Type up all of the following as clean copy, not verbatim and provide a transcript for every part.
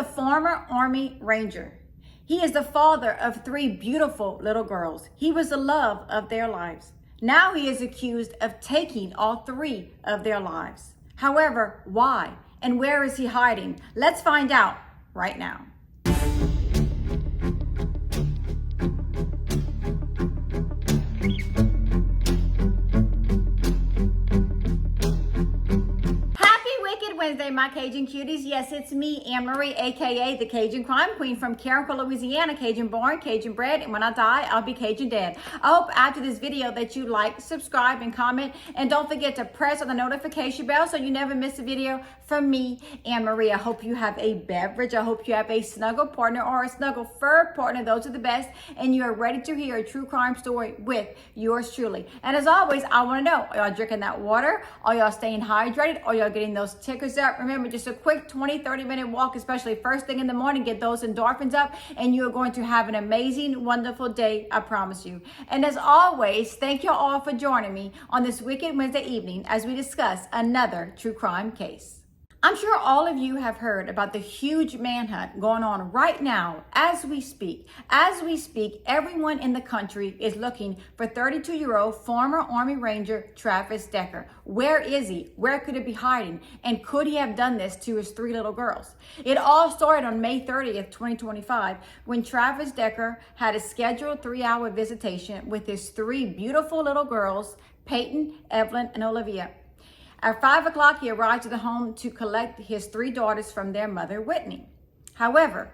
a former Army Ranger. He is the father of 3 beautiful little girls. He was the love of their lives. Now he is accused of taking all 3 of their lives. However, why and where is he hiding? Let's find out right now. Wednesday, my Cajun cuties. Yes, it's me, Anne Marie, aka the Cajun Crime Queen from Carriacou, Louisiana. Cajun born, Cajun bred, and when I die, I'll be Cajun dead. I hope after this video that you like, subscribe, and comment, and don't forget to press on the notification bell so you never miss a video from me, Anne Marie. I hope you have a beverage. I hope you have a snuggle partner or a snuggle fur partner. Those are the best, and you are ready to hear a true crime story with yours truly. And as always, I want to know: are y'all drinking that water? Are y'all staying hydrated? Are y'all getting those tickers up? Remember, just a quick 20-30 minute walk, especially first thing in the morning, get those endorphins up, and you're going to have an amazing, wonderful day, I promise you. And as always, thank you all for joining me on this Wicked Wednesday evening as we discuss another true crime case. I'm sure all of you have heard about the huge manhunt going on right now as we speak. As we speak, everyone in the country is looking for 32-year-old former Army Ranger Travis Decker. Where is he? Where could he be hiding? And could he have done this to his 3 little girls? It all started on May 30th, 2025, when Travis Decker had a scheduled 3-hour visitation with his 3 beautiful little girls, Peyton, Evelyn, and Olivia. At 5 o'clock, he arrived to the home to collect his 3 daughters from their mother, Whitney. However,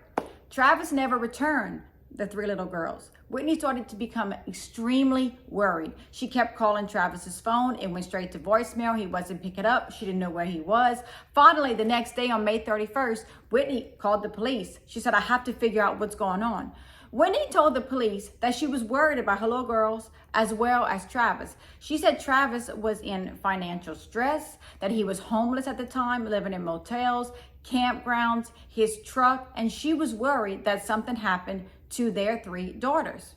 Travis never returned the 3 little girls. Whitney started to become extremely worried. She kept calling Travis's phone. It went straight to voicemail. He wasn't picking up. She didn't know where he was. Finally, the next day on May 31st, Whitney called the police. She said, "I have to figure out what's going on." Whitney told the police that she was worried about her little girls as well as Travis. She said Travis was in financial stress, that he was homeless at the time, living in motels, campgrounds, his truck, and she was worried that something happened to their 3 daughters.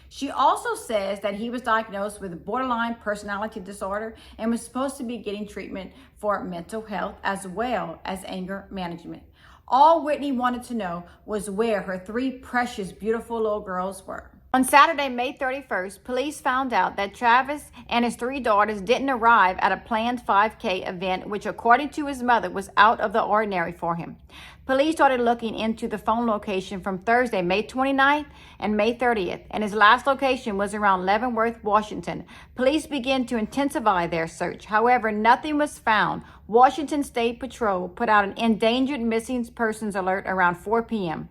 She also says that he was diagnosed with borderline personality disorder and was supposed to be getting treatment for mental health as well as anger management. All Whitney wanted to know was where her 3 precious, beautiful little girls were. On Saturday, May 31st, police found out that Travis and his 3 daughters didn't arrive at a planned 5K event, which according to his mother was out of the ordinary for him. Police started looking into the phone location from Thursday, May 29th and May 30th, and his last location was around Leavenworth, Washington. Police began to intensify their search. However, nothing was found. Washington State Patrol put out an endangered missing persons alert around 4 p.m.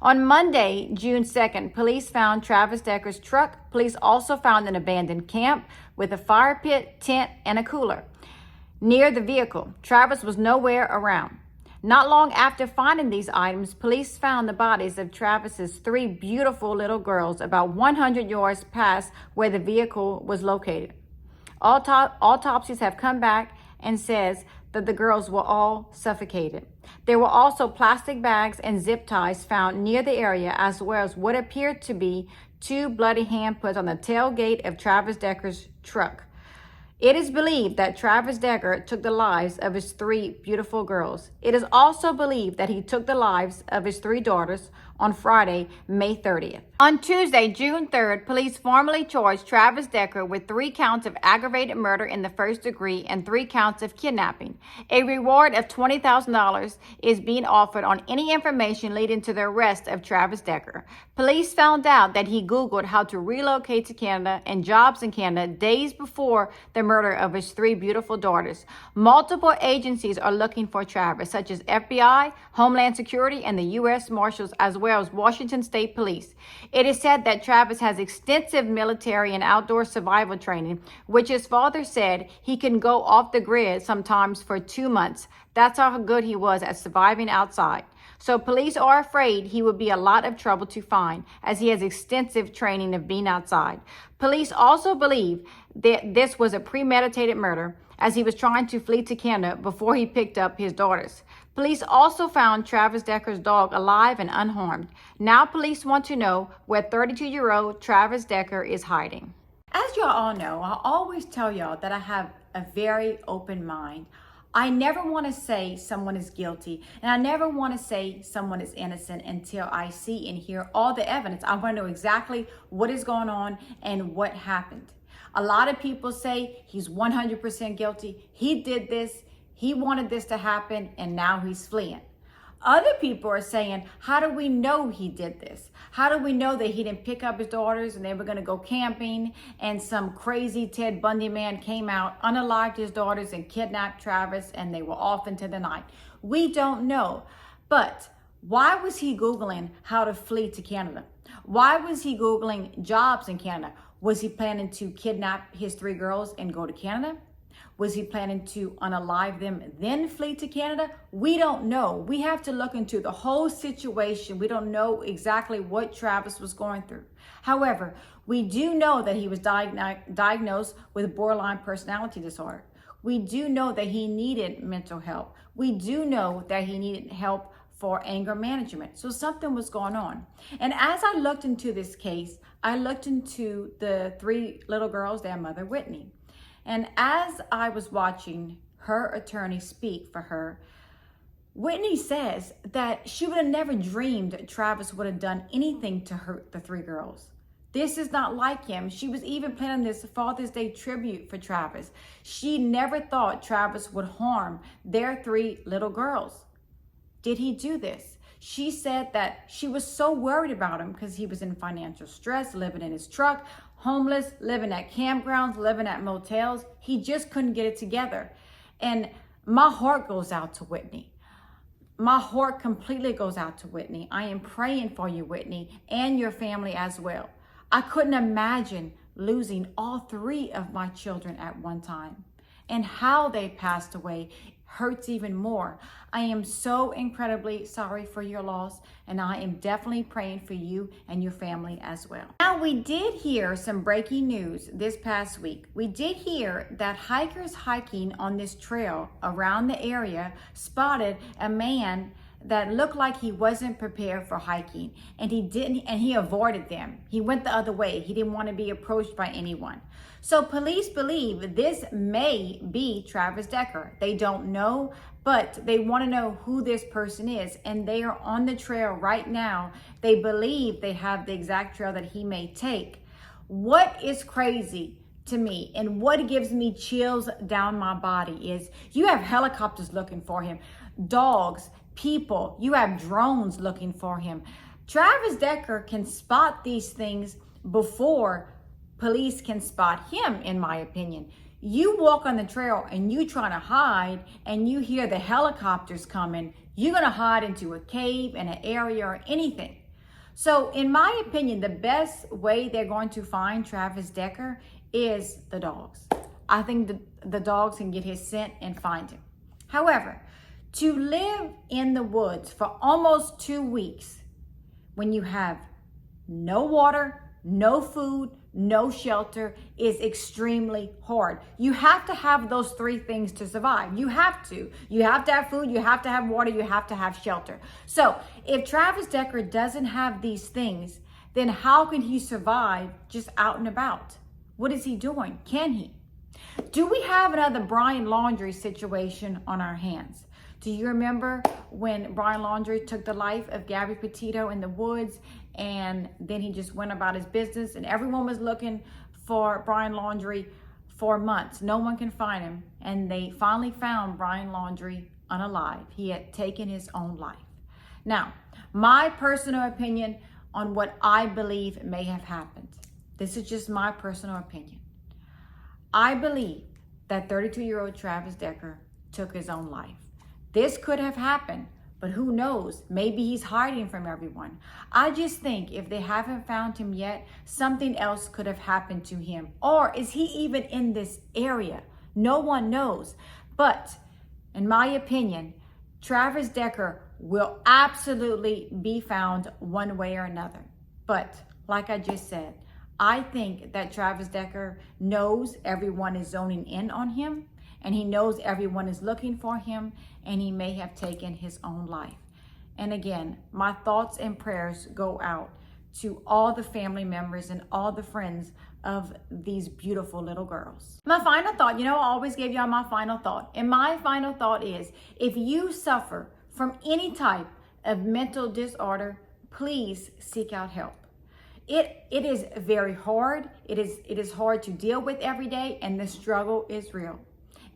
On Monday, June 2nd, police found Travis Decker's truck. Police also found an abandoned camp with a fire pit, tent, and a cooler near the vehicle. Travis was nowhere around. Not long after finding these items, police found the bodies of Travis's 3 beautiful little girls about 100 yards past where the vehicle was located. Autopsies have come back and says that the girls were all suffocated. There were also plastic bags and zip ties found near the area, as well as what appeared to be 2 bloody handprints on the tailgate of Travis Decker's truck. It is believed that Travis Decker took the lives of his 3 beautiful girls. It is also believed that he took the lives of his 3 daughters on Friday, May 30th. On Tuesday, June 3rd, police formally charged Travis Decker with 3 counts of aggravated murder in the first degree and 3 counts of kidnapping. A reward of $20,000 is being offered on any information leading to the arrest of Travis Decker. Police found out that he Googled how to relocate to Canada and jobs in Canada days before the murder of his 3 beautiful daughters. Multiple agencies are looking for Travis, such as FBI, Homeland Security, and the U.S. Marshals, as well as Washington State Police. It is said that Travis has extensive military and outdoor survival training, which his father said he can go off the grid sometimes for 2 months. That's how good he was at surviving outside. So police are afraid he would be a lot of trouble to find, as he has extensive training of being outside. Police also believe that this was a premeditated murder, as he was trying to flee to Canada before he picked up his daughters. Police also found Travis Decker's dog alive and unharmed. Now police want to know where 32-year-old Travis Decker is hiding. As y'all all know, I always tell y'all that I have a very open mind. I never want to say someone is guilty, and I never want to say someone is innocent until I see and hear all the evidence. I want to know exactly what is going on and what happened. A lot of people say he's 100% guilty. He did this. He wanted this to happen, and now he's fleeing. Other people are saying, how do we know he did this? How do we know that he didn't pick up his daughters and they were going to go camping and some crazy Ted Bundy man came out, unalived his daughters and kidnapped Travis and they were off into the night? We don't know. But why was he Googling how to flee to Canada? Why was he Googling jobs in Canada? Was he planning to kidnap his 3 girls and go to Canada? Was he planning to unalive them, then flee to Canada? We don't know. We have to look into the whole situation. We don't know exactly what Travis was going through. However, we do know that he was diagnosed with borderline personality disorder. We do know that he needed mental help. We do know that he needed help for anger management. So something was going on. And as I looked into this case, I looked into the 3 little girls, their mother, Whitney. And as I was watching her attorney speak for her, Whitney says that she would have never dreamed Travis would have done anything to hurt the 3 girls. This is not like him. She was even planning this Father's Day tribute for Travis. She never thought Travis would harm their 3 little girls. Did he do this? She said that she was so worried about him because he was in financial stress, living in his truck, homeless, living at campgrounds, living at motels. He just couldn't get it together. And my heart goes out to Whitney. My heart completely goes out to Whitney. I am praying for you, Whitney, and your family as well. I couldn't imagine losing all 3 of my children at one time. And how they passed away hurts even more. I am so incredibly sorry for your loss, and I am definitely praying for you and your family as well. Now, we did hear some breaking news this past week. We did hear that hikers hiking on this trail around the area spotted a man that looked like he wasn't prepared for hiking, and he avoided them. He went the other way. He didn't want to be approached by anyone. So police believe this may be Travis Decker. They don't know, but they want to know who this person is, and they are on the trail right now. They believe they have the exact trail that he may take. What is crazy to me and what gives me chills down my body is you have helicopters looking for him, dogs, people, you have drones looking for him. Travis Decker can spot these things before police can spot him, in my opinion. You walk on the trail and you trying to hide and you hear the helicopters coming, you're going to hide into a cave, in an area, or anything. So in my opinion, the best way they're going to find Travis Decker is the dogs. I think the dogs can get his scent and find him. However, to live in the woods for almost 2 weeks when you have no water, no food, no shelter is extremely hard. You have to have those 3 things to survive. You have to. You have to have food, you have to have water, you have to have shelter. So if Travis Decker doesn't have these things, then how can he survive just out and about? What is he doing? Can he? Do we have another Brian Laundrie situation on our hands? Do you remember when Brian Laundrie took the life of Gabby Petito in the woods, and then he just went about his business, and everyone was looking for Brian Laundrie for months. No one can find him, and they finally found Brian Laundrie unalive. He had taken his own life. Now, my personal opinion on what I believe may have happened. This is just my personal opinion. I believe that 32-year-old Travis Decker took his own life. This could have happened, but who knows? Maybe he's hiding from everyone. I just think if they haven't found him yet, something else could have happened to him. Or is he even in this area? No one knows. But in my opinion, Travis Decker will absolutely be found one way or another. But like I just said, I think that Travis Decker knows everyone is zoning in on him, and he knows everyone is looking for him, and he may have taken his own life. And again, my thoughts and prayers go out to all the family members and all the friends of these beautiful little girls. My final thought, I always give y'all my final thought. And my final thought is, if you suffer from any type of mental disorder, please seek out help. It is very hard. It is hard to deal with every day, and the struggle is real.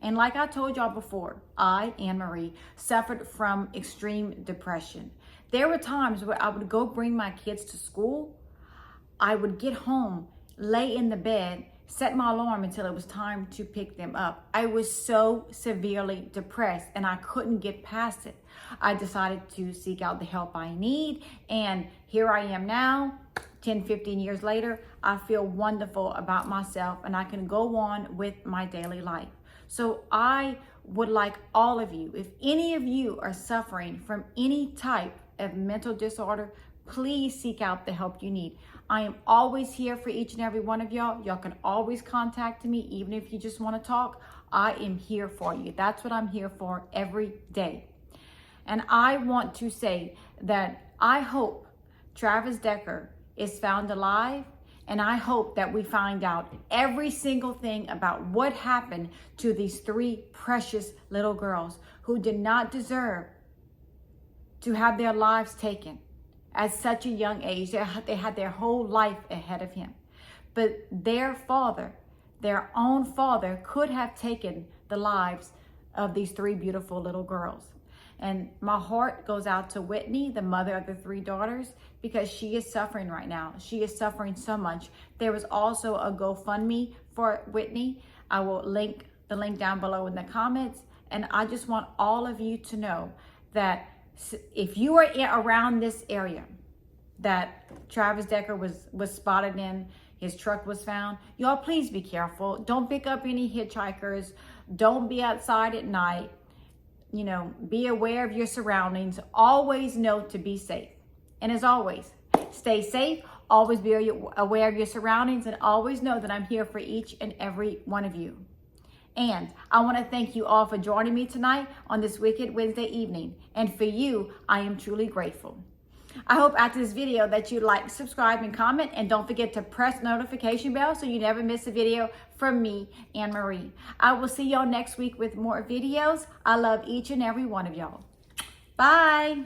And like I told y'all before, I, Anne Marie, suffered from extreme depression. There were times where I would go bring my kids to school. I would get home, lay in the bed, set my alarm until it was time to pick them up. I was so severely depressed and I couldn't get past it. I decided to seek out the help I need, and here I am now, 10, 15 years later. I feel wonderful about myself and I can go on with my daily life. So I would like all of you, if any of you are suffering from any type of mental disorder, please seek out the help you need. I am always here for each and every one of y'all. Y'all can always contact me, even if you just want to talk. I am here for you. That's what I'm here for every day. And I want to say that I hope Travis Decker is found alive, and I hope that we find out every single thing about what happened to these three precious little girls who did not deserve to have their lives taken at such a young age. They had their whole life ahead of him. But their father, their own father, could have taken the lives of these three beautiful little girls. And my heart goes out to Whitney, the mother of the three daughters, because she is suffering right now. She is suffering so much. There was also a GoFundMe for Whitney. I will link the link down below in the comments. And I just want all of you to know that if you are around this area that Travis Decker was spotted in, his truck was found, y'all please be careful. Don't pick up any hitchhikers. Don't be outside at night. Be aware of your surroundings. Always know to be safe. And as always, stay safe. Always be aware of your surroundings, and always know that I'm here for each and every one of you. And I want to thank you all for joining me tonight on this Wicked Wednesday evening. And for you, I am truly grateful. I hope after this video that you like, subscribe, and comment. And don't forget to press notification bell so you never miss a video from me, Anne Marie. I will see y'all next week with more videos. I love each and every one of y'all. Bye.